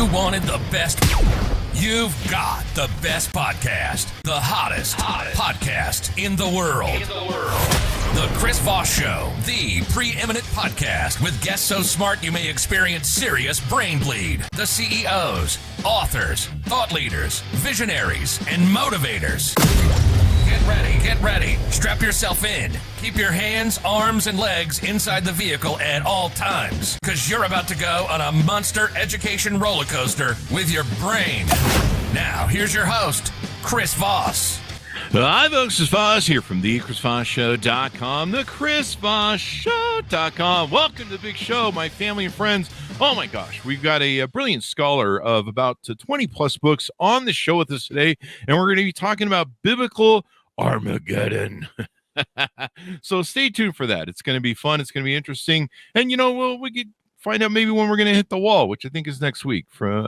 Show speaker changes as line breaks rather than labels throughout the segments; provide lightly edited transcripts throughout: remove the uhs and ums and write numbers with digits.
You wanted the best. You've got the best podcast. The hottest podcast in the world. The Chris Voss Show, the preeminent podcast with guests so smart you may experience serious brain bleed. The CEOs, authors, thought leaders, visionaries, and motivators. Get ready. Strap yourself in. Keep your hands, arms, and legs inside the vehicle at all times, because you're about to go on a monster education roller coaster with your brain. Now, here's your host, Chris Voss.
Hi, folks. Chris Voss here from the ChrisVossShow.com, the ChrisVossShow.com. Welcome to the big show, my family and friends. Oh, my gosh. We've got a brilliant scholar of about 20-plus books on the show with us today, and we're going to be talking about biblical Armageddon. So stay tuned for that. It's going to be fun. It's going to be interesting. And, we could find out maybe when we're going to hit the wall, which I think is next week from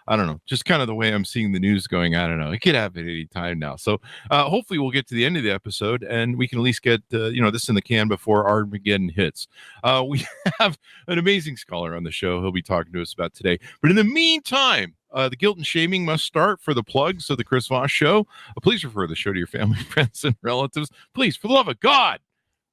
I don't know, just kind of the way I'm seeing the news going. I don't know. It could happen at any time now. So hopefully we'll get to the end of the episode and we can at least get, this in the can before Armageddon hits. We have an amazing scholar on the show. He'll be talking to us about today. But in the meantime, the guilt and shaming must start for the plugs of the Chris Voss Show. Please refer the show to your family, friends, and relatives. Please, for the love of God,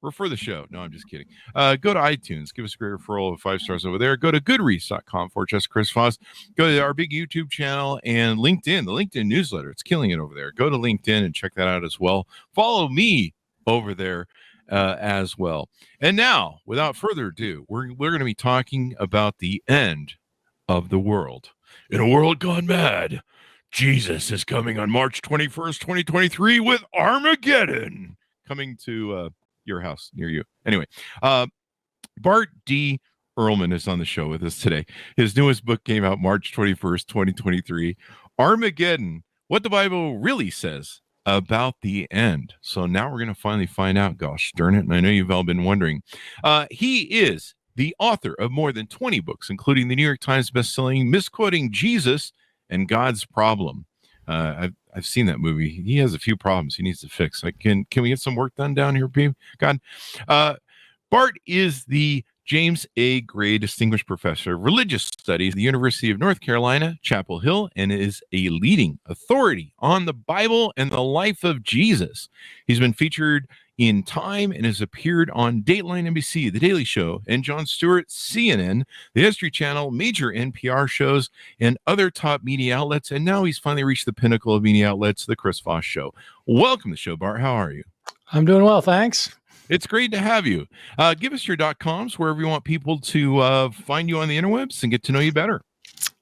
refer the show. No, I'm just kidding. Go to iTunes. Give us a great referral of 5 stars over there. Go to goodreads.com/Chris Voss. Go to our big YouTube channel and LinkedIn, the LinkedIn newsletter. It's killing it over there. Go to LinkedIn and check that out as well. Follow me over there as well. And now, without further ado, we're going to be talking about the end of the world. In a world gone mad, Jesus is coming on March 21st, 2023 with Armageddon coming to your house near you. Anyway, Bart D. Ehrman is on the show with us today. His newest book came out March 21st, 2023, Armageddon, What the Bible Really Says About the End. So now we're going to finally find out, gosh darn it, and I know you've all been wondering. He is the author of more than 20 books, including the New York Times bestselling Misquoting Jesus and God's Problem. I've seen that movie. He has a few problems he needs to fix. Can we get some work done down here, people? God. Bart is the James A. Gray Distinguished Professor of Religious Studies at the University of North Carolina, Chapel Hill, and is a leading authority on the Bible and the life of Jesus. He's been featured in Time and has appeared on Dateline NBC, The Daily Show, and Jon Stewart, CNN, the History Channel, major NPR shows, and other top media outlets. And now he's finally reached the pinnacle of media outlets, The Chris Voss Show. Welcome to the show, Bart. How are you?
I'm doing well, thanks.
It's great to have you. Give us your .coms wherever you want people to find you on the interwebs and get to know you better.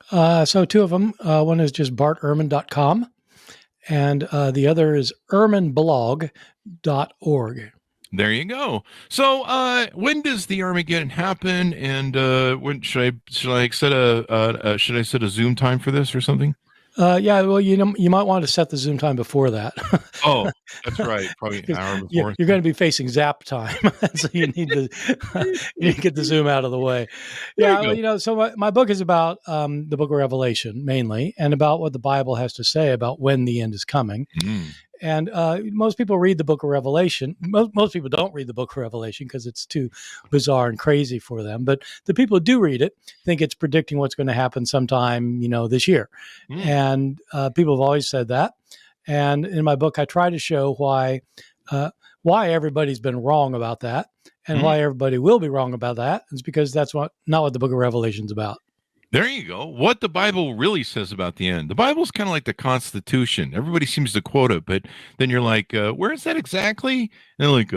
So two of them. One is just bartamzn.com. And the other is ermanblog.org.
There you go. So when does the Armageddon happen? And when should I set a Zoom time for this or something?
Yeah, well, you might want to set the Zoom time before that.
Oh, that's right. Probably an hour before.
You're going to be facing Zap time, so you need to get the Zoom out of the way. Yeah, so my book is about the book of Revelation mainly, and about what the Bible has to say about when the end is coming. And most people read the book of Revelation. Most people don't read the book of Revelation because it's too bizarre and crazy for them. But the people who do read it think it's predicting what's going to happen sometime, this year. And people have always said that. And in my book, I try to show why everybody's been wrong about that and why everybody will be wrong about that. It's because that's not what the book of Revelation is about.
There you go. What the Bible really says about the end. The Bible's kind of like the Constitution. Everybody seems to quote it, but then you're like, where is that exactly? And they're like,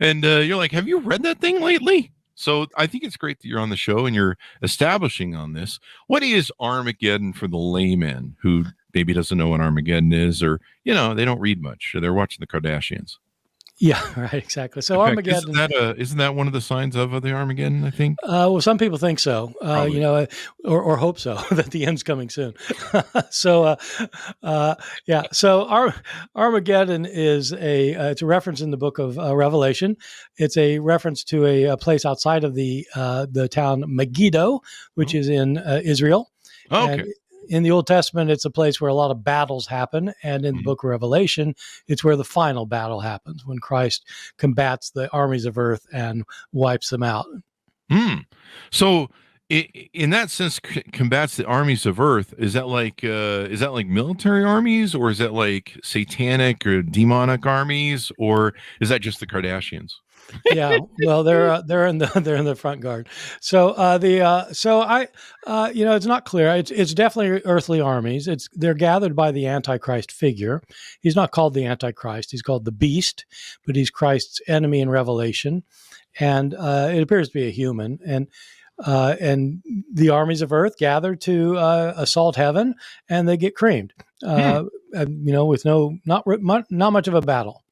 and you're like, have you read that thing lately? So I think it's great that you're on the show and you're establishing on this. What is Armageddon for the layman who maybe doesn't know what Armageddon is, or, they don't read much, or they're watching the Kardashians?
Yeah, right, exactly. So Armageddon.
Isn't that one of the signs of the Armageddon, I think?
Well, some people think so, or hope so, that the end's coming soon. So Armageddon is it's a reference in the book of Revelation. It's a reference to a place outside of the town Megiddo, which is in Israel.
Okay.
And in the Old Testament, it's a place where a lot of battles happen. And in the book of Revelation, it's where the final battle happens, when Christ combats the armies of earth and wipes them out.
So in that sense, combats the armies of Earth. Is that like military armies, or is that like satanic or demonic armies, or is that just the Kardashians?
Yeah, well, they're in the front guard. So it's not clear. It's definitely earthly armies. They're gathered by the Antichrist figure. He's not called the Antichrist. He's called the Beast, but he's Christ's enemy in Revelation, and it appears to be a human. And the armies of Earth gather to assault heaven, and they get creamed. With not much of a battle.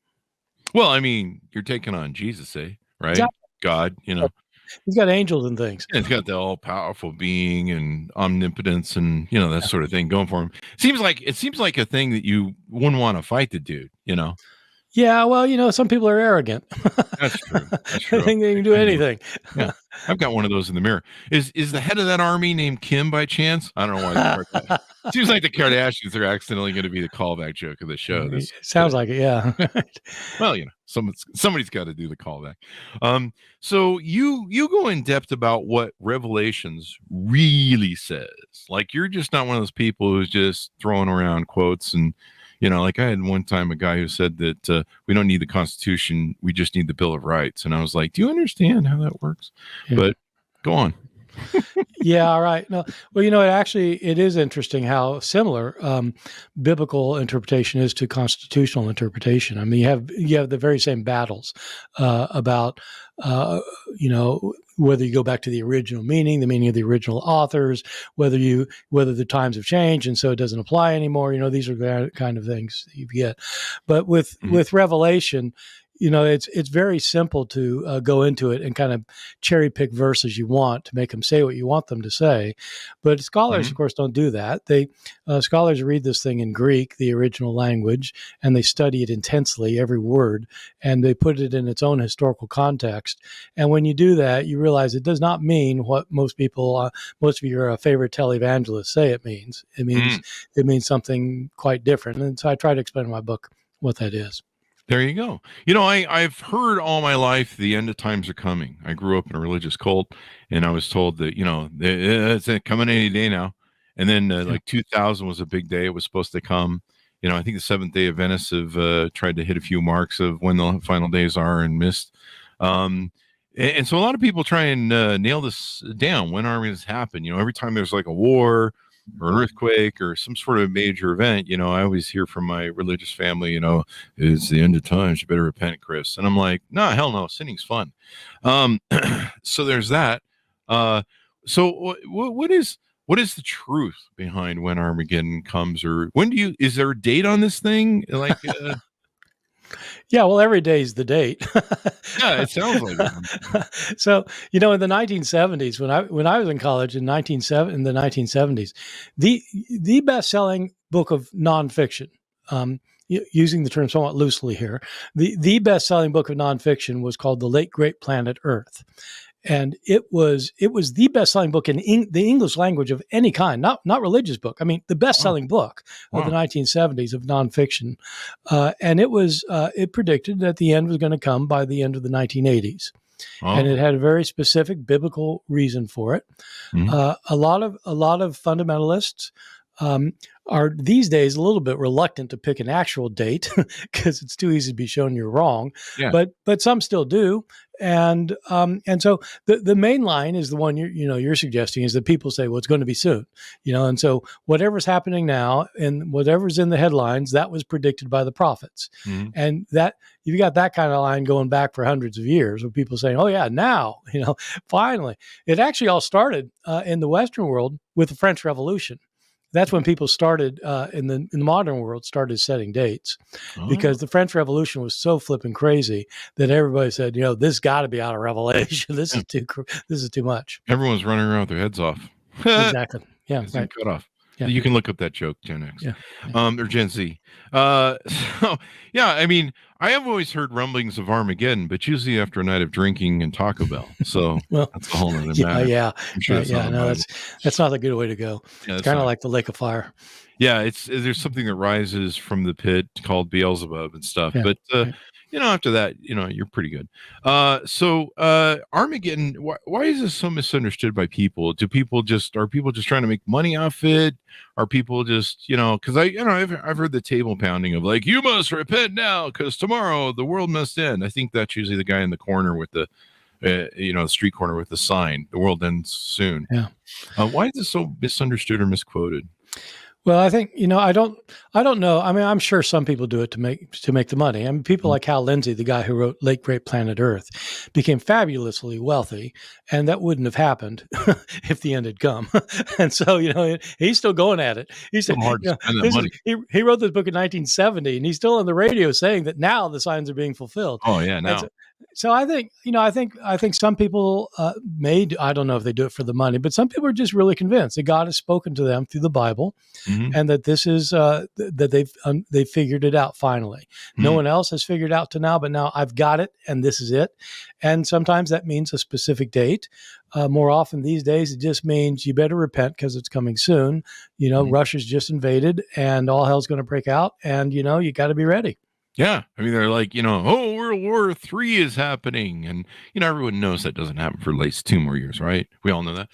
Well, I mean, you're taking on Jesus, right?
Exactly.
God,
He's got angels and things.
Yeah, he's got the all-powerful being and omnipotence and that sort of thing going for him. It seems like a thing that you wouldn't want to fight the dude.
Yeah, well, some people are arrogant.
That's true.
They think they can do anything.
Yeah, I've got one of those in the mirror. Is the head of that army named Kim by chance? I don't know why. Seems like the Kardashians are accidentally going to be the callback joke of the show.
Sounds like it, yeah.
Well, somebody's got to do the callback. So you go in depth about what Revelations really says. Like, you're just not one of those people who's just throwing around quotes and. Like I had one time a guy who said that we don't need the Constitution, we just need the Bill of Rights. And I was like, do you understand how that works? Yeah. But go on.
Yeah, all right. No, well, it is interesting how similar biblical interpretation is to constitutional interpretation. I mean, you have the very same battles about whether you go back to the original meaning, the meaning of the original authors, whether the times have changed and so it doesn't apply anymore. These are the kind of things that you get. But with Revelation, it's very simple to go into it and kind of cherry pick verses you want to make them say what you want them to say. But scholars, of course, don't do that. Scholars read this thing in Greek, the original language, and they study it intensely, every word, and they put it in its own historical context. And when you do that, you realize it does not mean what most of your favorite televangelists say it means. It means something quite different. And so I try to explain in my book what that is.
There you go. I've heard all my life the end of times are coming. I grew up in a religious cult, and I was told that, it's coming any day now. And then like 2000 was a big day. It was supposed to come. I think the Seventh Day Adventists have tried to hit a few marks of when the final days are and missed. And so a lot of people try and nail this down. When are this happen? Every time there's like a war or an earthquake or some sort of major event, I always hear from my religious family, it's the end of times, you better repent, Chris. And I'm like, no, hell no, sinning's fun. So there's that. So what is the truth behind when Armageddon comes, or is there a date on this thing? Like,
yeah, well, every day is the date.
Yeah, it sounds like it.
So, in the 1970s, when I was in college in the 1970s, the best-selling book of nonfiction, using the term somewhat loosely here, the best-selling book of nonfiction was called The Late Great Planet Earth. And it was the best-selling book in the English language of any kind, not religious book. I mean, the best-selling book of the 1970s of nonfiction, and it predicted that the end was going to come by the end of the 1980s, and it had a very specific biblical reason for it. A lot of fundamentalists are these days a little bit reluctant to pick an actual date because it's too easy to be shown you're wrong. Yeah. But some still do. And so the main line is the one you're suggesting, is that people say, well, it's going to be soon, and so whatever's happening now and whatever's in the headlines, that was predicted by the prophets. And that you've got that kind of line going back for hundreds of years with people saying, oh yeah, now, finally. It actually all started in the Western world with the French Revolution. That's when people started in the modern world started setting dates, because the French Revolution was so flipping crazy that everybody said, this got to be out of Revelation. This is too much.
Everyone's running around with their heads off.
Exactly. Yeah.
Right. Cut off.
Yeah.
You can look up that joke, Gen X, or Gen Z. I mean, I have always heard rumblings of Armageddon, but usually after a night of drinking and Taco Bell. So that's a whole other matter.
Yeah. Sure that's not a good way to go. Yeah, it's kind of like the lake of fire.
Yeah, there's something that rises from the pit called Beelzebub and stuff. Yeah, but after that, you're pretty good. So Armageddon, why is this so misunderstood by people? Are people just trying to make money off it? Are people just, because I've heard the table pounding of like, you must repent now because tomorrow the world must end. I think that's usually the guy in the corner with the, the street corner with the sign, the world ends soon.
Yeah.
Why is this so misunderstood or misquoted?
Well, I think, I don't know. I mean, I'm sure some people do it to make the money. I mean, people like Hal Lindsey, the guy who wrote Late Great Planet Earth, became fabulously wealthy, and that wouldn't have happened if the end had come. And so, he's still going at it. He's still
hard to spend that money.
He wrote this book in 1970, and he's still on the radio saying that now the signs are being fulfilled.
Oh yeah, now.
So I think, I think some people I don't know if they do it for the money, but some people are just really convinced that God has spoken to them through the Bible, and that this is that they've figured it out finally. No one else has figured out to now, but now I've got it, and this is it. And sometimes that means a specific date. More often these days, it just means you better repent because it's coming soon. Russia's just invaded, and all hell's going to break out, and you got to be ready.
Yeah. I mean, they're like, World War III is happening. And, everyone knows that doesn't happen for at least 2 more years, right? We all know that.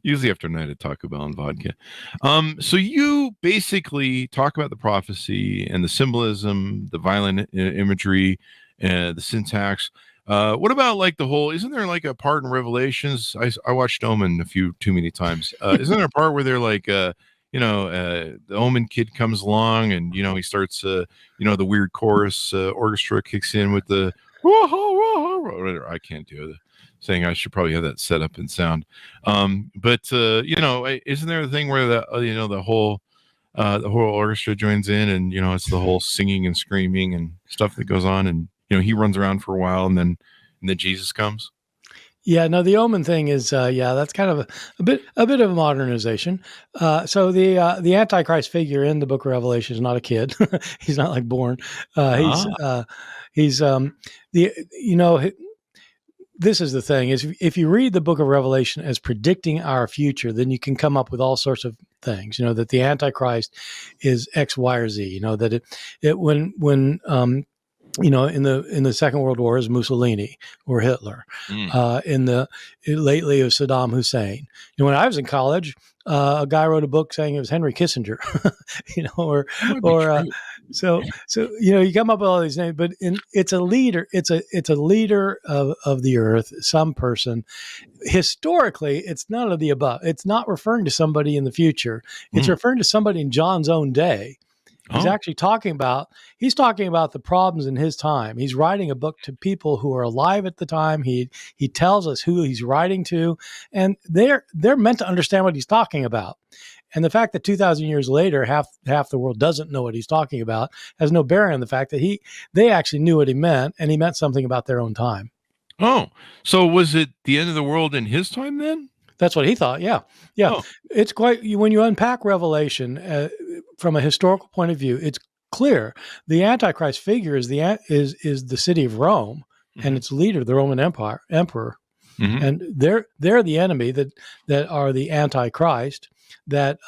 Usually after a night of Taco Bell and vodka. So you basically talk about the prophecy and the symbolism, the violent imagery, the syntax. What about like isn't there like a part in Revelations? I watched Omen too many times. Isn't there a part where they're like, the Omen kid comes along and, he starts, the weird chorus orchestra kicks in with the, I can't do it. Saying I should probably have that set up in sound. But isn't there a thing where the whole orchestra joins in and, it's the whole singing and screaming and stuff that goes on. And, he runs around for a while and then Jesus comes.
Yeah, no, the Omen thing is, that's kind of a bit of a modernization. So the Antichrist figure in the Book of Revelation is not a kid; he's not like born. This is the thing: is if you read the Book of Revelation as predicting our future, then you can come up with all sorts of things. That the Antichrist is X, Y, or Z. That when in the Second World War is Mussolini or Hitler. Lately it was Saddam Hussein. When I was in college, a guy wrote a book saying it was Henry Kissinger. So you come up with all these names, but it's a leader. It's a leader of the earth. Some person. Historically, it's none of the above. It's not referring to somebody in the future. It's referring to somebody in John's own day. He's actually talking about the problems in his time. He's writing a book to people who are alive at the time. He tells us who he's writing to, and they're meant to understand what he's talking about. And the fact that 2,000 years later, half the world doesn't know what he's talking about has no bearing on the fact that they actually knew what he meant, and he meant something about their own time.
Oh, so was it the end of the world in his time then?
That's what he thought. Yeah. Oh. It's quite, when you unpack Revelation from a historical point of view, it's clear the Antichrist figure is the city of Rome and its leader, the Roman emperor, and they're the enemy that are the Antichrist that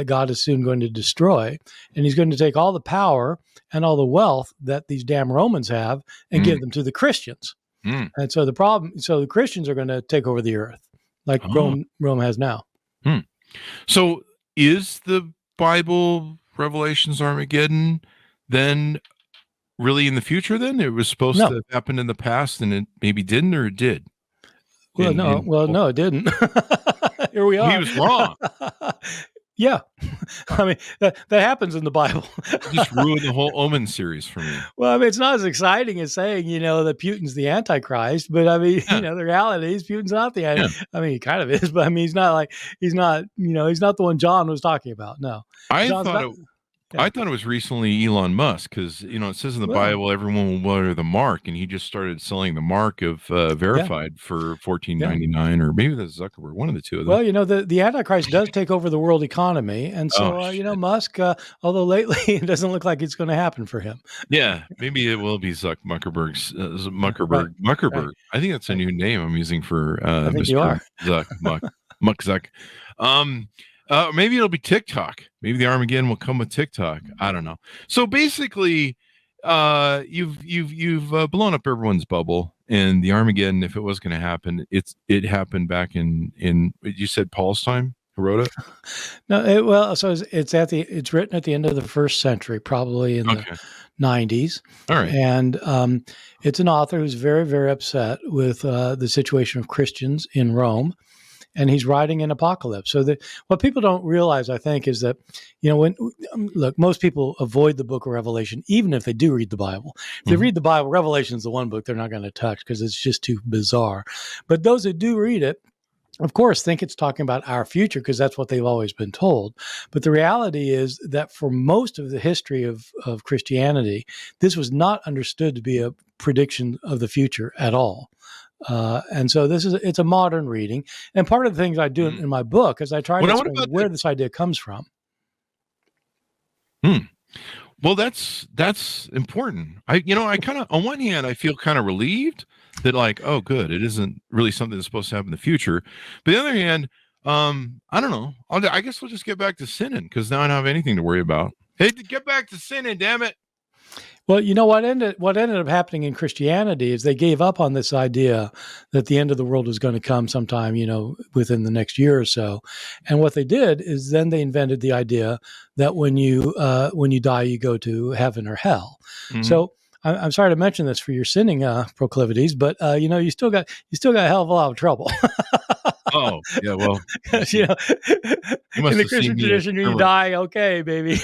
God is soon going to destroy, and he's going to take all the power and all the wealth that these damn Romans have and give them to the Christians. And so the Christians are going to take over the earth. Like Rome has now.
So is the Bible Revelation's Armageddon then really in the future then? It was supposed to have happened in the past and it maybe didn't, or it did?
Well, no, it didn't. Here we are.
He was wrong.
Yeah. I mean, that happens in the Bible.
It just ruined the whole Omen series for me.
Well, I mean, it's not as exciting as saying, that Putin's the Antichrist, but I mean, the reality is Putin's not the Antichrist. I mean, he kind of is, but I mean, he's not the one John was talking about. No.
I thought it was recently Elon Musk because, it says in the Bible, everyone will wear the mark, and he just started selling the mark of verified for $14.99, or maybe that's Zuckerberg, one of the two of them.
Well, the Antichrist does take over the world economy. And so, Musk, although lately it doesn't look like it's going to happen for him.
Yeah, maybe it will be Muckerberg. Muckerberg. I think that's a new name I'm using for
I think you are.
Muck Zuck. Maybe it'll be TikTok. Maybe the Armageddon will come with TikTok. I don't know. So basically, you've blown up everyone's bubble, and the Armageddon, if it was going to happen, it happened back in you said Paul's time. Who wrote it?
No, so it's written at the end of the first century, probably in the 90s.
All right,
and it's an author who's very, very upset with the situation of Christians in Rome. And he's writing an apocalypse. So what people don't realize, I think, is that, look, most people avoid the book of Revelation, even if they do read the Bible. If they read the Bible, Revelation is the one book they're not going to touch because it's just too bizarre. But those that do read it, of course, think it's talking about our future because that's what they've always been told. But the reality is that for most of the history of Christianity, this was not understood to be a prediction of the future at all. And so it's a modern reading. And part of the things I do in my book is I try to explain where this idea comes from.
Well, that's important. I kind of, on one hand, I feel kind of relieved that, like, oh, good, it isn't really something that's supposed to happen in the future. But on the other hand, I don't know. I guess we'll just get back to sinning because now I don't have anything to worry about. Hey, get back to sinning, damn it.
Well, what ended up happening in Christianity is they gave up on this idea that the end of the world was going to come sometime, within the next year or so. And what they did is then they invented the idea that when you die, you go to heaven or hell. Mm-hmm. So I'm sorry to mention this for your sinning proclivities, but you still got a hell of a lot of trouble.
Oh, yeah, well,
in the Christian tradition, you die, okay, baby.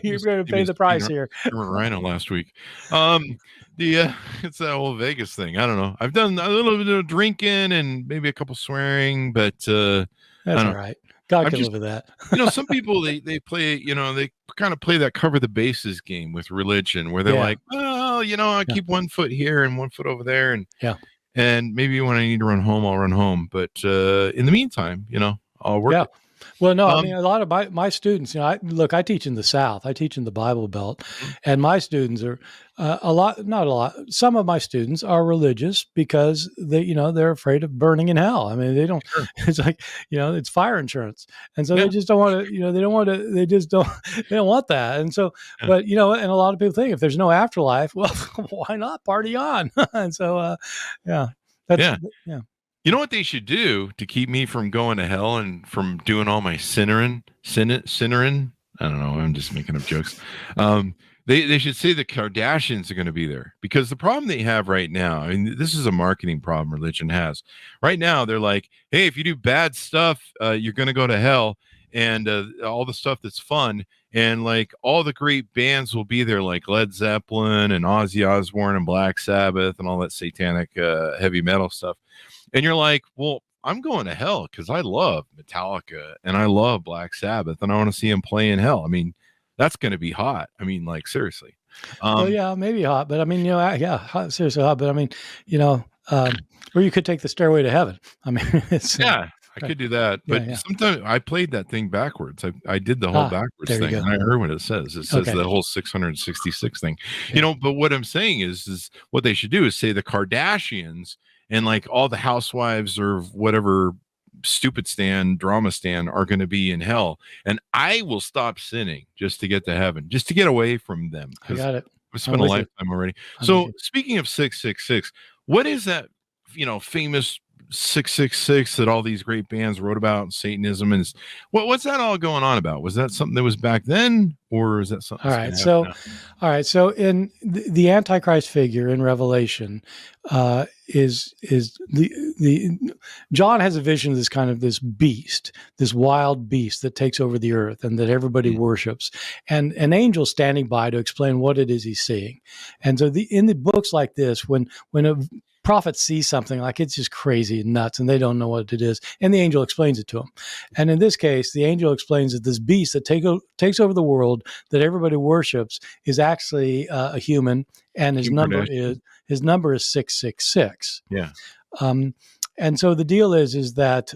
You're going to pay the price here.
Rhino last week. It's that whole Vegas thing. I don't know. I've done a little bit of drinking and maybe a couple swearing, but that's
all right. God can live with that.
Some people they play, they kind of play that cover the bases game with religion, where they're like, well, I keep 1 foot here and 1 foot over there, and and maybe when I need to run home, I'll run home. But in the meantime, I'll work. Yeah.
Well, no, I mean, a lot of my students, I teach in the South. I teach in the Bible Belt. And my students are not a lot. Some of my students are religious because they're afraid of burning in hell. I mean, they don't, it's like, it's fire insurance. And so they just don't want to, they don't want that. And so, but, and a lot of people think if there's no afterlife, well, why not party on? And so,
You know what they should do to keep me from going to hell and from doing all my sinnering? I don't know. I'm just making up jokes. They should say the Kardashians are going to be there, because the problem they have right now, I mean, this is a marketing problem religion has. Right now, they're like, hey, if you do bad stuff, you're going to go to hell, and all the stuff that's fun, and like all the great bands will be there, like Led Zeppelin and Ozzy Osbourne and Black Sabbath and all that satanic heavy metal stuff. And you're like, well, I'm going to hell because I love Metallica and I love Black Sabbath and I want to see them play in hell. I mean, that's going to be hot. I mean, like, seriously.
Well, yeah, maybe hot, but I mean, seriously hot. But I mean, or you could take the Stairway to Heaven. I mean,
I could do that. But sometimes I played that thing backwards. I did the whole backwards thing. And I heard what it says. It says the whole 666 thing. But what I'm saying is what they should do is say the Kardashians and like all the housewives or whatever stupid drama stand are going to be in hell. And I will stop sinning just to get to heaven, just to get away from them.
I got it.
I've spent a lifetime already. So speaking of 666, what is that, famous 666 that all these great bands wrote about, Satanism, and what's that all going on about? Was that something that was back then, or is that something?
All right. So in the Antichrist figure in Revelation is the John has a vision of this beast, this wild beast that takes over the earth and that everybody worships, and an angel standing by to explain what it is he's seeing. And so in the books like this, when a prophet sees something like it's just crazy and nuts and they don't know what it is, and the angel explains it to them. And in this case, the angel explains that this beast that takes over the world that everybody worships is actually a human, and his number is 666.
Yeah.
And so the deal is that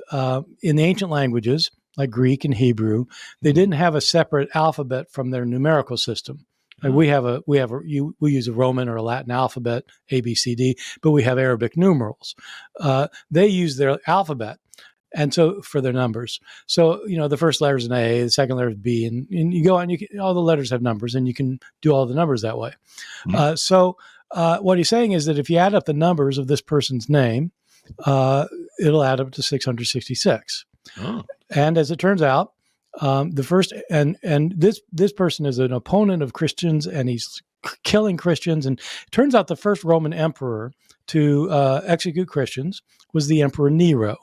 in the ancient languages like Greek and Hebrew, they didn't have a separate alphabet from their numerical system. Like we use a Roman or a Latin alphabet, A, B, C, D, but we have Arabic numerals. They use their alphabet. And so for their numbers. So, the first letter is an A, the second letter is B, and you go on, all the letters have numbers, and you can do all the numbers that way. What he's saying is that if you add up the numbers of this person's name, it'll add up to 666.
Oh.
And as it turns out, the first and this person is an opponent of Christians, and he's killing Christians. And it turns out the first Roman emperor to execute Christians was the Emperor Nero.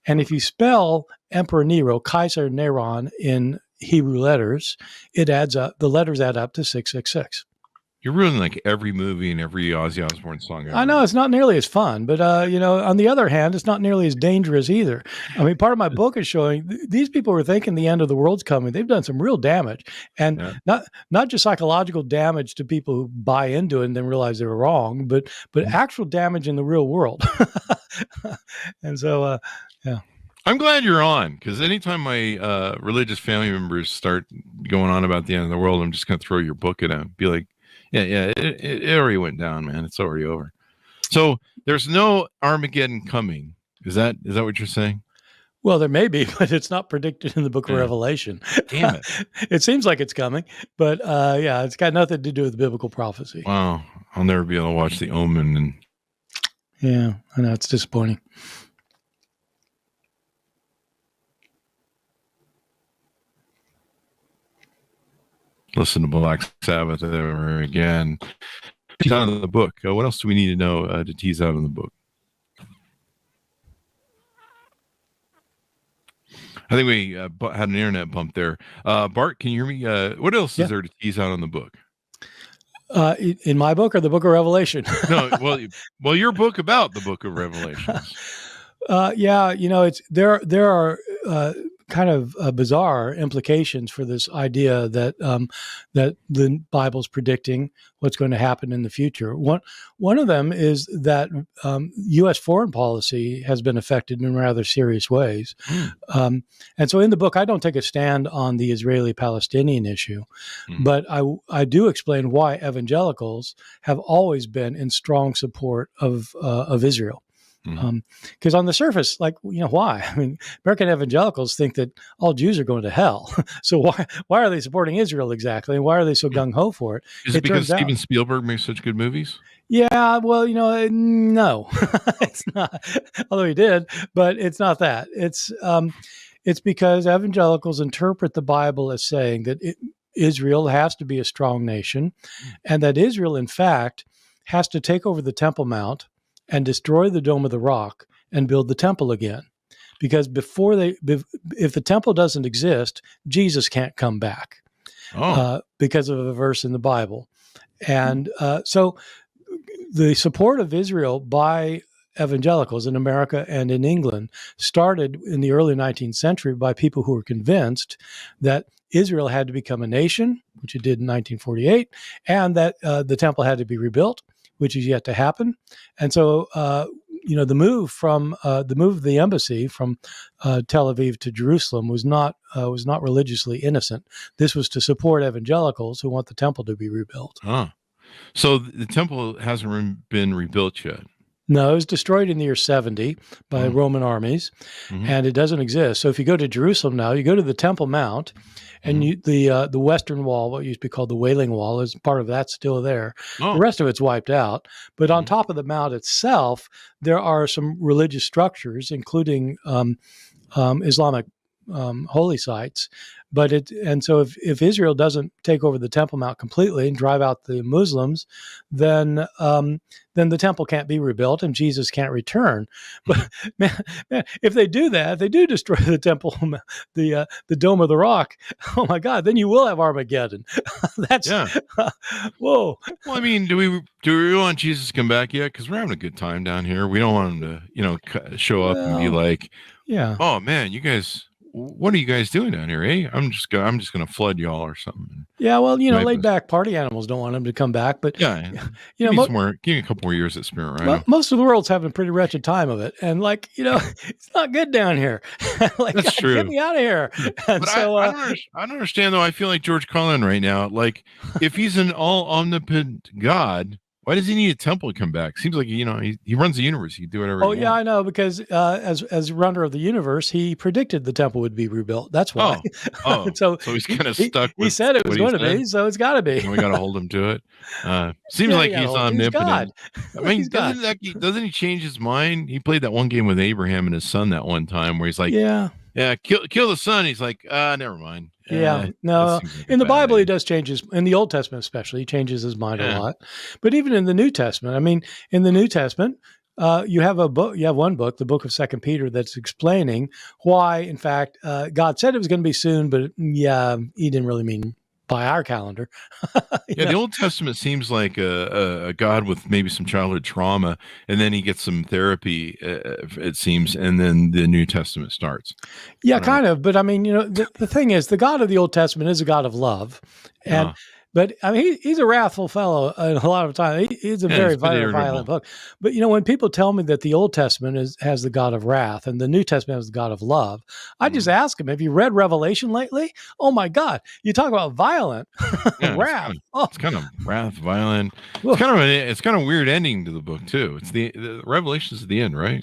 And if you spell Emperor Nero, Kaiser Neron, in Hebrew letters, it adds up. The letters add up to 666.
You're ruining like every movie and every Ozzy Osbourne song ever.
I know it's not nearly as fun, but on the other hand, it's not nearly as dangerous either. I mean, part of my book is showing these people were thinking the end of the world's coming. They've done some real damage, and not just psychological damage to people who buy into it and then realize they were wrong, but actual damage in the real world. And so, yeah.
I'm glad you're on, because anytime my religious family members start going on about the end of the world, I'm just going to throw your book at them. Be like, yeah, it already went down, man. It's already over. So there's no Armageddon coming. Is that what you're saying?
Well, there may be, but it's not predicted in the book of Revelation.
Damn it.
It seems like it's coming, but it's got nothing to do with biblical prophecy.
Wow. I'll never be able to watch The Omen. And
yeah, I know, it's disappointing.
Listen to Black Sabbath ever again. Tease out of the book. What else do we need to know to tease out of the book? I think we had an internet bump there. Bart, can you hear me? What else is there to tease out on the book?
In my book or the book of Revelation?
No, well, your book about the book of Revelations.
There are kind of bizarre implications for this idea that that the Bible's predicting what's going to happen in the future. One of them is that U.S. foreign policy has been affected in rather serious ways. And so in the book, I don't take a stand on the Israeli-Palestinian issue, but I do explain why evangelicals have always been in strong support of Israel. Because on the surface, why? I mean, American evangelicals think that all Jews are going to hell. So why are they supporting Israel exactly? And why are they so gung-ho for it?
Is it because Steven Spielberg makes such good movies?
Yeah, well, no, it's not. Although he did, but it's not that. It's because evangelicals interpret the Bible as saying that Israel has to be a strong nation, and that Israel, in fact, has to take over the Temple Mount and destroy the Dome of the Rock and build the temple again. Because if the temple doesn't exist, Jesus can't come back because of a verse in the Bible. And so the support of Israel by evangelicals in America and in England started in the early 19th century by people who were convinced that Israel had to become a nation, which it did in 1948, and that the temple had to be rebuilt, which is yet to happen. And so, the move of the embassy from Tel Aviv to Jerusalem was not religiously innocent. This was to support evangelicals who want the temple to be rebuilt.
So the temple hasn't been rebuilt yet.
No, it was destroyed in the year 70 by Roman armies, and it doesn't exist. So if you go to Jerusalem now, you go to the Temple Mount, and the Western Wall, what used to be called the Wailing Wall, is part of that's still there. The rest of it's wiped out. But on top of the mount itself, there are some religious structures, including Islamic holy sites. So if Israel doesn't take over the Temple Mount completely and drive out the Muslims, then the temple can't be rebuilt and Jesus can't return. But man, if they do that, if they do destroy the temple, the Dome of the Rock, oh my God, then you will have Armageddon. Whoa.
Well, I mean, do we want Jesus to come back yet? Because we're having a good time down here. We don't want him to, show up and be like, oh man, you guys. What are you guys doing down here, eh? I'm just gonna flood y'all or something.
Yeah, well, laid back party animals don't want him to come back, but
give me a couple more years at Spirit Rhino.
Most of the world's having a pretty wretched time of it, and it's not good down here.
That's true.
Get me out of here. And
but
so
I don't understand though. I feel like George Carlin right now. Like if he's an all omnipotent God, Why does he need a temple to come back? Seems like he runs the universe. He can do whatever.
Oh yeah, I know, because as runner of the universe, he predicted the temple would be rebuilt. That's why.
So he's kind of stuck.
He said it was going to be, so it's got to be.
And we got to hold him to it. Seems like he's omnipotent. I mean, doesn't he change his mind? He played that one game with Abraham and his son that one time where he's like, kill the son. He's like, never mind.
No. In the Bible, he does change in the Old Testament especially, he changes his mind a lot. But even in the New Testament, I mean, in the New Testament, you have one book, the book of 2 Peter, that's explaining why, in fact, God said it was going to be soon, but he didn't really mean by our calendar.
The Old Testament seems like a God with maybe some childhood trauma, and then he gets some therapy, it seems, and then the New Testament starts. Yeah,
kind of. But I mean, the thing is, the God of the Old Testament is a God of love. And but I mean, he's a wrathful fellow a lot of time. He's a very violent book. But when people tell me that the Old Testament has the God of wrath and the New Testament has the God of love, I just ask them, have you read Revelation lately? Oh my God, you talk about violent wrath.
It's kind of wrath, violent. It's kind of weird ending to the book too. It's the Revelation's at the end, right?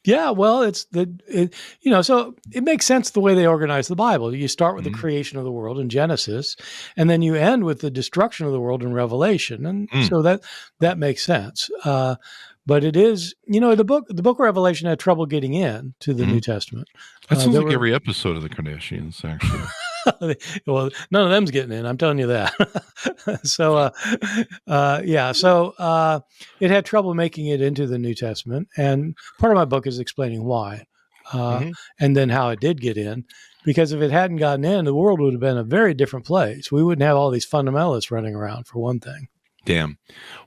Yeah, well, so it makes sense the way they organize the Bible. You start with the creation of the world in Genesis, and then you end with the destruction of the world in Revelation, and so that makes sense. But it is, the book of Revelation had trouble getting in to the New Testament.
That sounds like every episode of the Kardashians, actually.
Well, none of them's getting in. I'm telling you that. So it had trouble making it into the New Testament, and part of my book is explaining why, and then how it did get in. Because if it hadn't gotten in, the world would have been a very different place. We wouldn't have all these fundamentalists running around, for one thing.
Damn.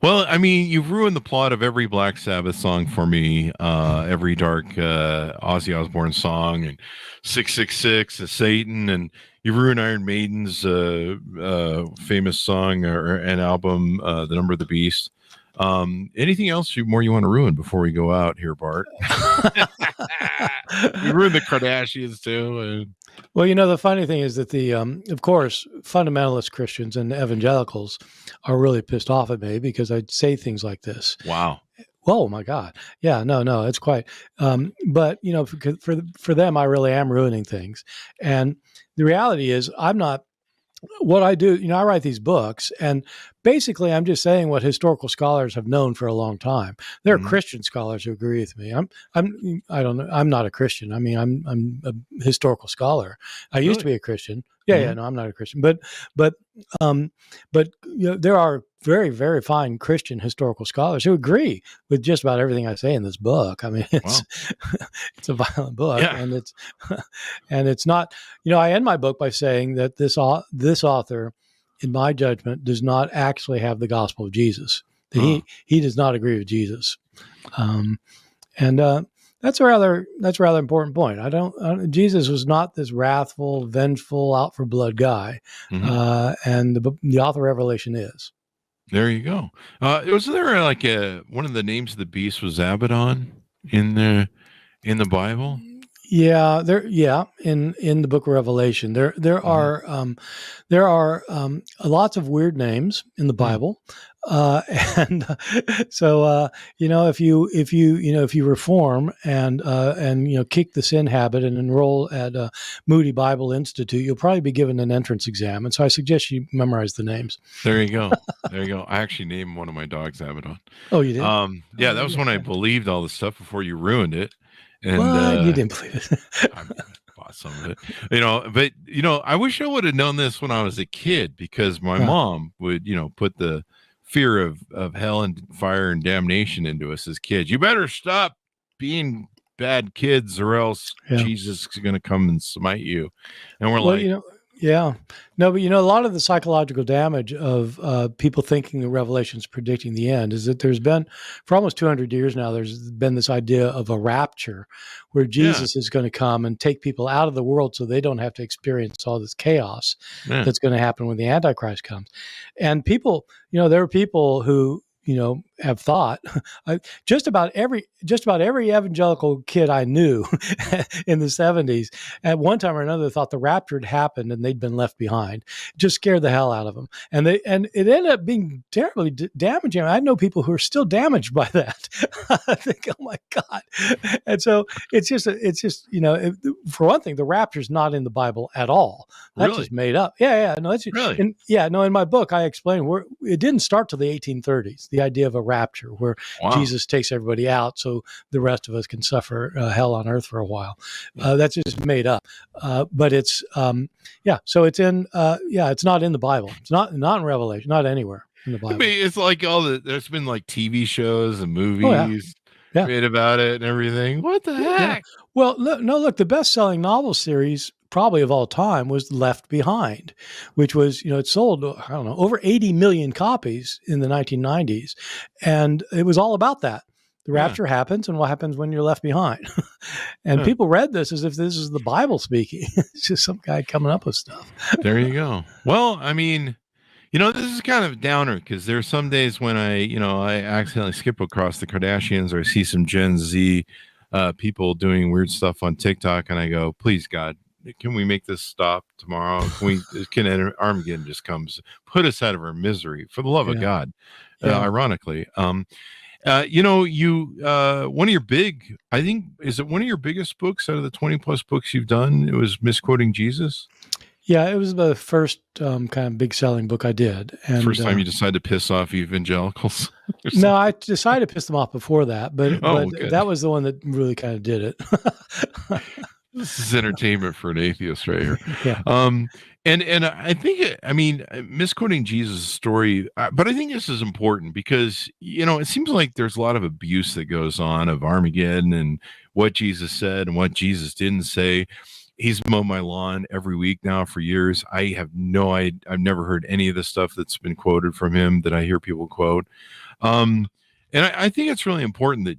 Well, I mean, you've ruined the plot of every Black Sabbath song for me, every dark Ozzy Osbourne song, and 666 of Satan, and you ruined Iron Maiden's famous song and album, The Number of the Beast. Anything else you want to ruin before we go out here, Bart? We ruined the Kardashians too.
Well, the funny thing is that of course, fundamentalist Christians and evangelicals are really pissed off at me because I say things like this.
Wow.
Oh my God. Yeah, no, it's quite, but for them, I really am ruining things. And the reality is I'm not. What I do, I write these books, and basically I'm just saying what historical scholars have known for a long time. There are Christian scholars who agree with me. I don't know. I'm not a Christian. I mean, I'm a historical scholar. I used to be a Christian. No, I'm not a Christian, but there are very, very fine Christian historical scholars who agree with just about everything I say in this book. I mean, it's a violent book, and it's not. I end my book by saying that this author, in my judgment, does not actually have the gospel of Jesus. He does not agree with Jesus, and that's a rather important point. Jesus was not this wrathful, vengeful, out for blood guy, and the author of Revelation is.
There you go. Was there like one of the names of the beast was Abaddon in the Bible?
Yeah, in the book of Revelation, there are lots of weird names in the Bible, and so if you reform and kick the sin habit and enroll at Moody Bible Institute, you'll probably be given an entrance exam, and so I suggest you memorize the names.
There you go. I actually named one of my dogs Abaddon.
Oh, you did?
That was when I believed all this stuff before you ruined it.
And you didn't believe it.
I bought some of it, but I wish I would have known this when I was a kid, because my mom would, put the fear of hell and fire and damnation into us as kids. You better stop being bad kids, or else Jesus is going to come and smite you. And we're
no, but a lot of the psychological damage of people thinking the Revelation is predicting the end is that there's been, for almost 200 years now, there's been this idea of a rapture where Jesus is going to come and take people out of the world so they don't have to experience all this chaos that's going to happen when the Antichrist comes. And people, there are people who, have thought. Just about every evangelical kid I knew in the 70s at one time or another thought the rapture had happened and they'd been left behind. It just scared the hell out of them, and it ended up being terribly damaging. I know people who are still damaged by that. I think, oh my God. And so it's just for one thing, the rapture is not in the Bible at all. That's
Really?
just made up. Yeah. No, that's
Really?
in my book I explain where it didn't start till the 1830s. The idea of a rapture where Jesus takes everybody out so the rest of us can suffer hell on earth for a while. That's just made up. But it's so it's in it's not in the Bible. It's not in Revelation, not anywhere in the Bible.
I mean, it's like there's been like TV shows and movies made about it and everything. What the heck?
Yeah. Well, look, the best-selling novel series probably of all time was Left Behind, which was, it sold, I don't know, over 80 million copies in the 1990s. And it was all about that. The rapture happens, and what happens when you're left behind. And people read this as if this is the Bible speaking. It's just some guy coming up with stuff.
There you go. Well, I mean, this is kind of a downer because there's some days when I accidentally skip across the Kardashians or I see some Gen Z people doing weird stuff on TikTok, and I go, please, God, can we make this stop tomorrow? Can Armageddon just comes, put us out of our misery for the love of God? Ironically, one of your big, I think, is it one of your biggest books out of the 20 plus books you've done? It was Misquoting Jesus.
Yeah, it was the first kind of big selling book I did. And
first time you decided to piss off evangelicals?
No, I decided to piss them off before that, but that was the one that really kind of did it.
This is entertainment for an atheist right here.
Yeah.
And I think, misquoting Jesus' story, but I think this is important because, it seems like there's a lot of abuse that goes on of Armageddon and what Jesus said and what Jesus didn't say. He's mowed my lawn every week now for years. I've never heard any of the stuff that's been quoted from him that I hear people quote. And I think it's really important that,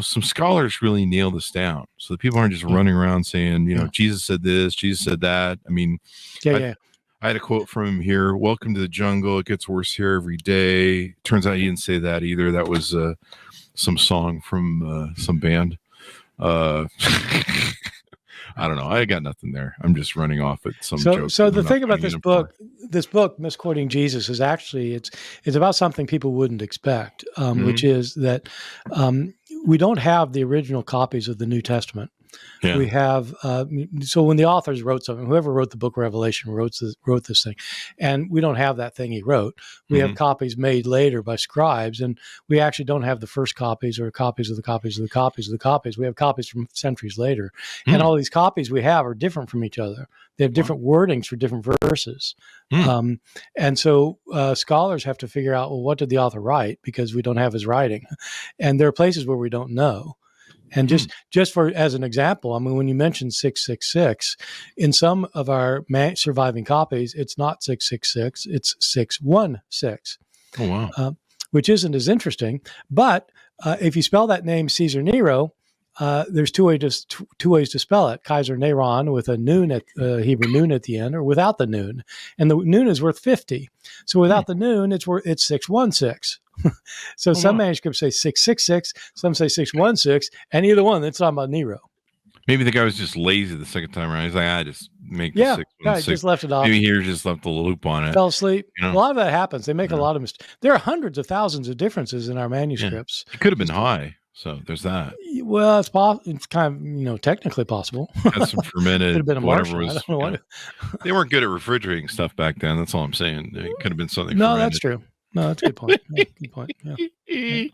some scholars really nail this down so that people aren't just running around saying, Jesus said this, Jesus said that. I mean, I had a quote from him here. Welcome to the jungle. It gets worse here every day. Turns out he didn't say that either. That was some song from some band. I don't know. I got nothing there. I'm just running off at some joke.
So the thing about this book, Misquoting Jesus, is actually it's about something people wouldn't expect, which is that we don't have the original copies of the New Testament. Yeah. We have so when the authors wrote something, whoever wrote the book Revelation wrote this thing, and we don't have that thing he wrote. We have copies made later by scribes, and we actually don't have the first copies or copies of the copies of the copies of the copies. We have copies from centuries later, and all these copies we have are different from each other. They have different wordings for different verses, and so scholars have to figure out, well, what did the author write, because we don't have his writing, and there are places where we don't know. And just for as an example, when you mentioned 666, in some of our surviving copies, it's not 666, it's 616.
Oh, wow.
Which isn't as interesting. But if you spell that name Caesar Nero, there's two ways to spell it: Kaiser Neron with a noon at Hebrew noon at the end, or without the noon. And the noon is worth 50. So without the noon, it's 616. So some manuscripts say 666, some say 616, and either one, it's talking about Nero.
Maybe the guy was just lazy the second time around. He's like, I just make the 616.
Just left it off.
Maybe he just left the loop on it.
Fell asleep. A lot of that happens. They make a lot of mistakes. There are hundreds of thousands of differences in our manuscripts.
It could have been high. So there's that.
Well, it's kind of, technically possible.
Had some fermented,
could have been a
whatever
Martian.
was.
I don't know what
they weren't good at refrigerating stuff back then. That's all I'm saying. It could have been something.
No,
fermented.
That's true. No, that's a good point. Good point. Yeah.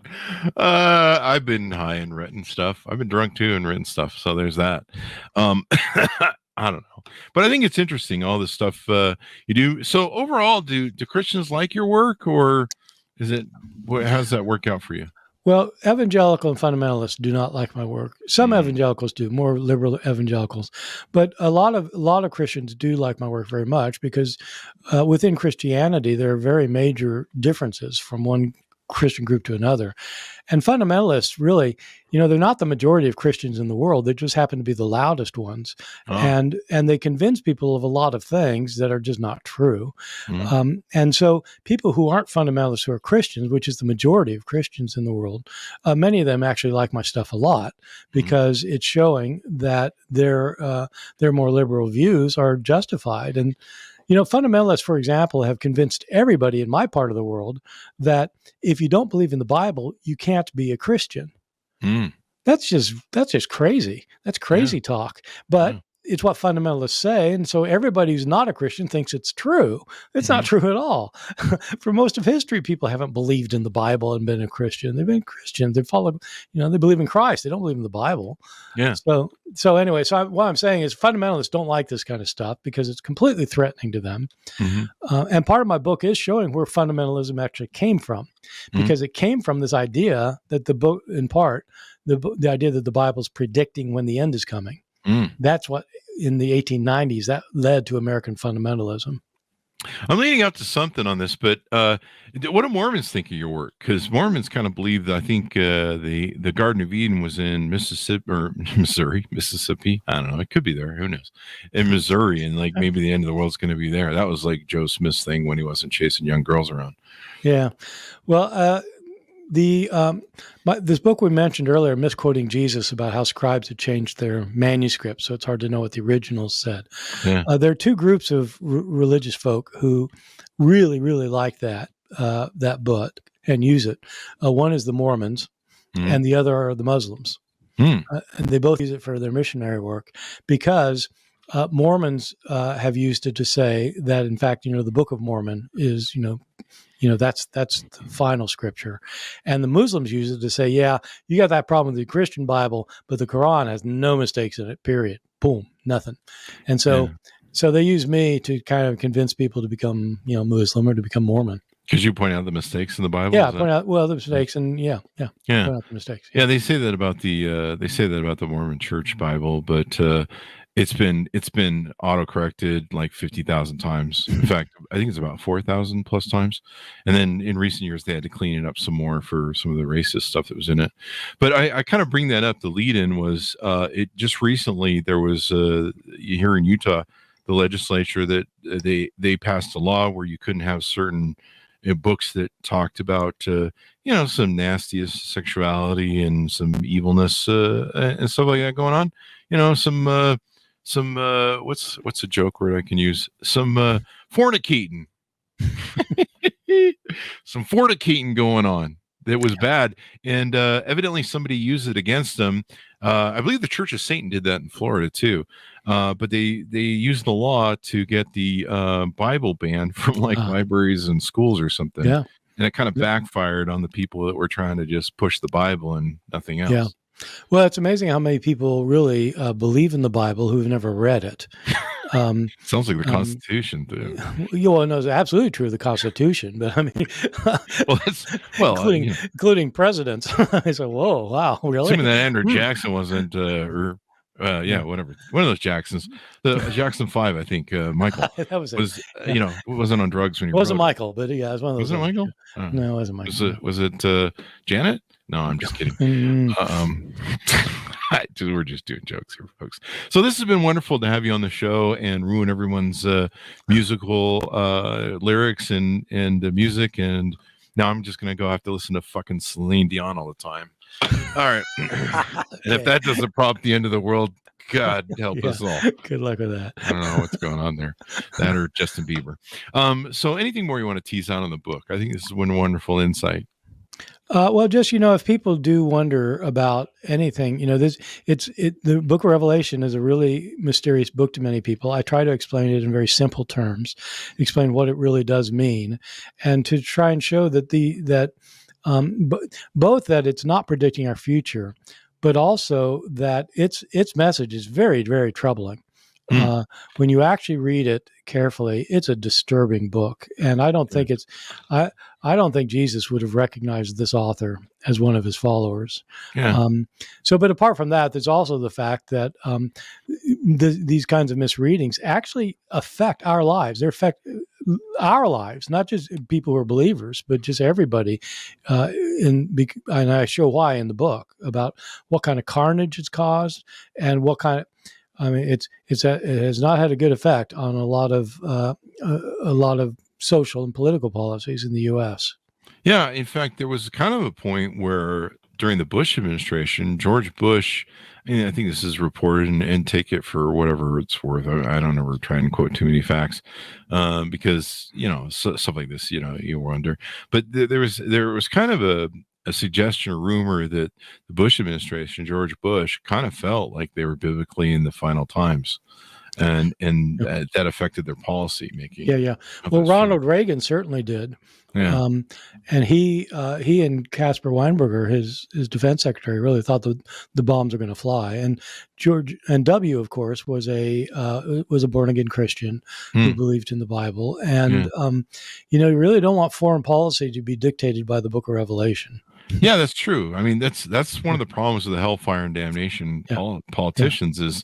I've been high and written stuff. I've been drunk too and written stuff. So there's that. I don't know, but I think it's interesting, all this stuff you do. So overall, do Christians like your work, or is it? How does that work out for you?
Well, evangelical and fundamentalists do not like my work. Some evangelicals do, more liberal evangelicals, but a lot of Christians do like my work very much, because within Christianity there are very major differences from one Christian group to another. And fundamentalists really, they're not the majority of Christians in the world. They just happen to be the loudest ones.
Oh.
And they convince people of a lot of things that are just not true.
Mm.
And so people who aren't fundamentalists who are Christians, which is the majority of Christians in the world, many of them actually like my stuff a lot because it's showing that their more liberal views are justified. And fundamentalists, for example, have convinced everybody in my part of the world that if you don't believe in the Bible, you can't be a Christian.
Mm.
That's just crazy. That's crazy talk. But it's what fundamentalists say. And so everybody who's not a Christian thinks it's true. It's not true at all. For most of history, people haven't believed in the Bible and been a Christian. They've been Christians. They followed, they believe in Christ. They don't believe in the Bible.
Yeah.
So anyway, what I'm saying is fundamentalists don't like this kind of stuff because it's completely threatening to them. And part of my book is showing where fundamentalism actually came from, because it came from this idea that the book, in part, the idea that the Bible is predicting when the end is coming. That's what, in the 1890s, that led to American fundamentalism.
I'm leading up to something on this, but what do Mormons think of your work? Because Mormons kind of believe that, I think the Garden of Eden was in Mississippi. I don't know. It could be there. Who knows? In Missouri, and like maybe the end of the world's going to be there. That was like Joe Smith's thing when he wasn't chasing young girls around. Yeah.
Well, this book we mentioned earlier, Misquoting Jesus, about how scribes had changed their manuscripts, so it's hard to know what the originals said.
Yeah.
There are two groups of religious folk who really, really like that book and use it. One is the Mormons, and the other are the Muslims. And they both use it for their missionary work because Mormons have used it to say that, in fact, the Book of Mormon is, that's the final scripture. And the Muslims use it to say, yeah, you got that problem with the Christian Bible, but the Quran has no mistakes in it, period. Boom, nothing. And so they use me to kind of convince people to become, Muslim or to become Mormon.
Because you point out the mistakes in the Bible.
Yeah, point out the mistakes, and point out the mistakes.
Yeah, they say that about the Mormon Church Bible, but it's been autocorrected like 50,000 times. In fact, I think it's about 4,000 plus times. And then in recent years, they had to clean it up some more for some of the racist stuff that was in it. But I kind of bring that up. The lead-in was it just recently there was here in Utah, the legislature that they passed a law where you couldn't have certain books that talked about some nasty sexuality and some evilness and stuff like that going on. Some what's a joke word I can use? Some fornicating. Some fornicating going on that was bad, and evidently somebody used it against them. I believe the Church of Satan did that in Florida too, but they used the law to get the Bible banned from libraries and schools or something. Yeah, and it kind of backfired on the people that were trying to just push the Bible and nothing else.
Yeah. Well, it's amazing how many people really believe in the Bible who've never read it.
Sounds like the Constitution, too.
No, it's absolutely true of the Constitution, but I mean, including presidents. I said, "Whoa, wow, really?"
Assuming that Andrew Jackson wasn't, whatever, one of those Jacksons, the Jackson 5, I think. Michael
that was
wasn't on drugs when he.
It wasn't Michael, but yeah, it was one of those.
Wasn't it Michael?
No, it wasn't Michael.
Was it Janet? No, I'm just kidding. We're just doing jokes here, folks. So this has been wonderful to have you on the show and ruin everyone's musical lyrics and music. And now I'm just going to go have to listen to fucking Celine Dion all the time. All right. And if that doesn't prompt the end of the world, God help us all.
Good luck with that.
I don't know what's going on there. That or Justin Bieber. So anything more you want to tease out on the book? I think this is one wonderful insight.
Well, just, if people do wonder about anything, the Book of Revelation is a really mysterious book to many people. I try to explain it in very simple terms, explain what it really does mean, and to try and show that both that it's not predicting our future, but also that its message is very, very troubling. When you actually read it carefully, it's a disturbing book, and I don't think I don't think Jesus would have recognized this author as one of his followers. Yeah. But apart from that, there's also the fact that these kinds of misreadings actually affect our lives. They affect our lives, not just people who are believers, but just everybody. And I show why in the book about what kind of carnage it's caused and what kind of. I mean, it has not had a good effect on a lot of social and political policies in the U.S.
Yeah, in fact, there was kind of a point where during the Bush administration, George Bush, and I think this is reported, and take it for whatever it's worth. I don't ever try and quote too many facts, because stuff like this, you wonder. But there was kind of a suggestion or rumor that the Bush administration, George Bush, kind of felt like they were biblically in the final times. And that affected their policy making.
Yeah. Well, Ronald Reagan certainly did.
Yeah.
And he and Caspar Weinberger, his defense secretary, really thought the bombs were going to fly. And George and W, of course, was a born again Christian who believed in the Bible. And you really don't want foreign policy to be dictated by the Book of Revelation.
Yeah, that's true. I mean, that's one of the problems with the hellfire and damnation politicians is,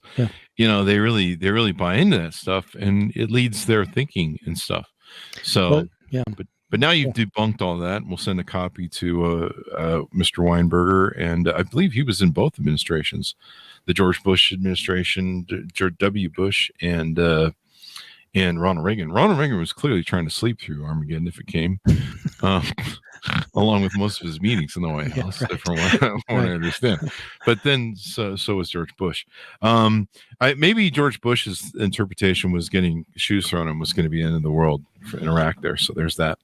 they really buy into that stuff, and it leads their thinking and stuff. So, but now you've debunked all that. We'll send a copy to Mr. Weinberger, and I believe he was in both administrations, the George Bush administration, George W. Bush, and Ronald Reagan. Ronald Reagan was clearly trying to sleep through Armageddon if it came. Along with most of his meetings in the White House, from what I understand. But then, so was George Bush. Maybe George Bush's interpretation was getting shoes thrown and was going to be the end of the world in Iraq there. So there's that.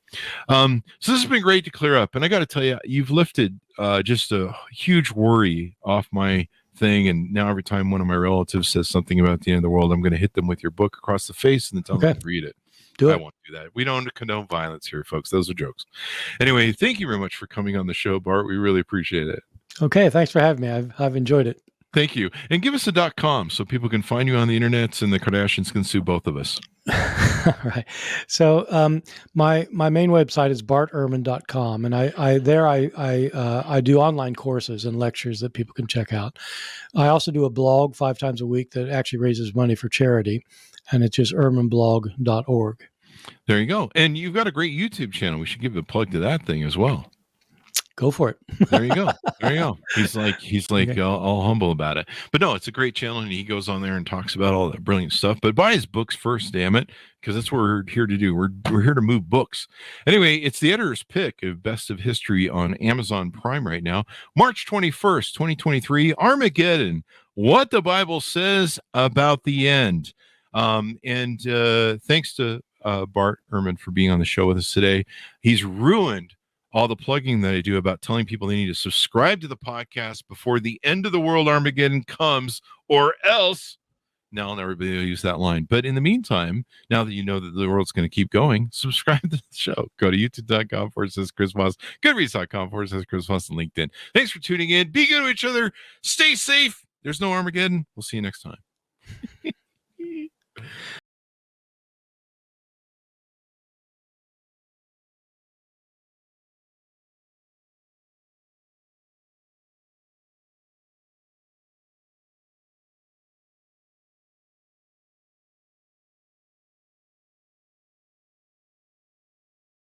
So this has been great to clear up. And I got to tell you, you've lifted just a huge worry off my thing. And now every time one of my relatives says something about the end of the world, I'm going to hit them with your book across the face and then tell them to read it. I won't do that. We don't condone violence here, folks. Those are jokes. Anyway, thank you very much for coming on the show, Bart. We really appreciate it.
Okay, thanks for having me. I've enjoyed it.
Thank you. And give us a .com so people can find you on the internet and the Kardashians can sue both of us.
Right. So my main website is bartehrman.com, and I do online courses and lectures that people can check out. I also do a blog 5 times a week that actually raises money for charity, and it's just ehrmanblog.org.
There you go. And you've got a great YouTube channel. We should give a plug to that thing as well.
Go for it.
There you go. There you go. He's like okay. all humble about it. But no, it's a great channel, and he goes on there and talks about all that brilliant stuff. But buy his books first, damn it, because that's what we're here to do. We're here to move books. Anyway, it's the editor's pick of Best of History on Amazon Prime right now. March 21st, 2023, Armageddon, What the Bible Says About the End. And thanks to Bart Ehrman for being on the show with us today. He's ruined all the plugging that I do about telling people they need to subscribe to the podcast before the end of the world Armageddon comes, or else. Now everybody will use that line. But in the meantime, now that you know that the world's going to keep going, subscribe to the show. Go to youtube.com/Chris Voss, goodreads.com/Chris Voss, and LinkedIn. Thanks for tuning in. Be good to each other. Stay safe. There's no Armageddon. We'll see you next time.